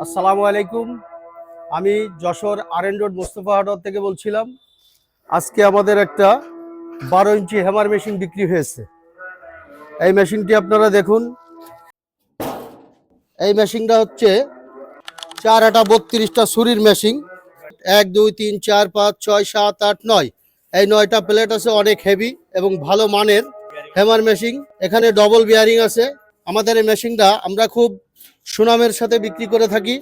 আসসালামু আলাইকুম। আমি যশোর আরএন রোড মোস্তফা হাটর থেকে বলছিলাম। আজকে আমাদের একটা 12 ইঞ্চি হ্যামার মেশিন বিক্রি হয়েছে। এই মেশিনটি আপনারা দেখুন। এই মেশিনটা হচ্ছে 4 আটা 32টা ছুরির মেশিন। 1 2 3 4 5 6 7 8 9 এই 9টা প্লেট আছে, অনেক হেভি এবং ভালো মানের হ্যামার মেশিন। এখানে ডবল বিয়ারিং আছে। আমাদের এই মেশিনটা আমরা খুব সুনামের সাথে বিক্রি করে থাকি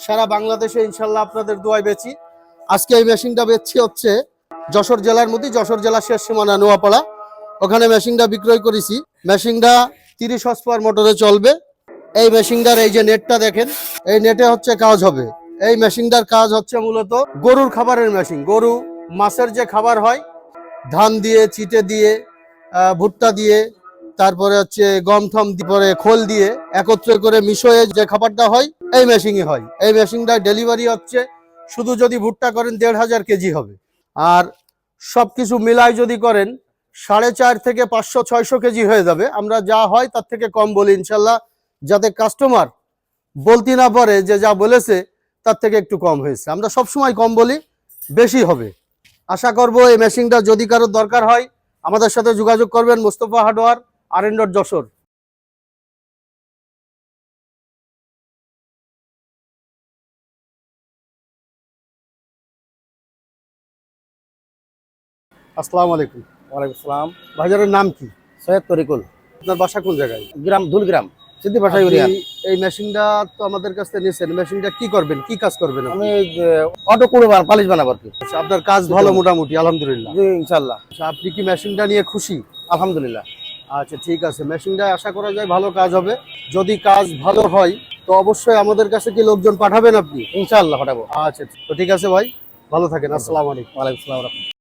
সারা বাংলাদেশে, ইনশাল্লাহ আপনাদের দোয়ায় বেচি। আজকে এই মেশিনটা বেচছি হচ্ছে যশোর জেলার মধ্যে, যশোর জেলার শেষ সীমানা নোয়াপাড়া, ওখানে মেশিনটা বিক্রয় করেছি। মেশিনটা 30 হর্স পাওয়ার মোটরে চলবে। এই মেশিনটার এই যে নেটটা দেখেন, এই নেটে হচ্ছে কাজ হবে। এই মেশিনটার কাজ হচ্ছে মূলত গরুর খাবারের মেশিন। গরু মাছের যে খাবার হয়, ধান দিয়ে, চিটে দিয়ে, ভুট্টা দিয়ে, তারপরে হচ্ছে গম থম পরে খোল দিয়ে একত্রে করে মিশিয়ে যে খাবারটা হয়, এই মেশিনই হয়। এই মেশিনটা ডেলিভারি হচ্ছে, শুধু যদি ভুট্টা করেন 1,500 কেজি হবে। আর সবকিছু মিলাই যদি করেন 4.5 থেকে 500-600 কেজি হয়ে যাবে। আমরা যা হয় তার থেকে কম বলি ইনশাল্লাহ, যাতে কাস্টমার বলতে না পারে যে যা বলেছে তার থেকে একটু কম হয়েছে। আমরা সবসময় কম বলি, বেশি হবে। আশা করব এই মেশিনটা যদি কারোর দরকার হয় আমাদের সাথে যোগাযোগ করবেন। Mostafa hardware, R road, Jessore. আসসালামু আলাইকুম। ওয়ালাইকুম আসসালাম। ভাইজানের নাম কি? সৈয়দ তরিকুল, আপনার বাসা কোন জায়গায়? গ্রাম ধুলগ্রাম, সিদ্ধি ভাষা ইউনিয়ন। আপনি এই মেশিনটা তো আমাদের কাছ থেকে নিয়েছেন, মেশিনটা কি করবেন, কি কাজ করবেন আপনি? আমি অটো কুড়বার পালিশ বানাবো আর কি। আচ্ছা, আপনার কাজ ভালো মোটামুটি, আলহামদুলিল্লাহ। জি ইনশাল্লাহ। আচ্ছা, আপনি কি মেশিনটা নিয়ে খুশি? আলহামদুলিল্লাহ। আচ্ছা, ঠিক আছে। মেশিনটা আশা করা যায় ভালো কাজ হবে। যদি কাজ ভালো হয় তো অবশ্যই আমাদের কাছে কি লোকজন পাঠাবেন আপনি? ইনশাল্লাহ পাঠাবো। আচ্ছা, তো ঠিক আছে ভাই, ভালো থাকেন। আসসালামু আলাইকুম। ওয়ালাইকুম আসসালাম।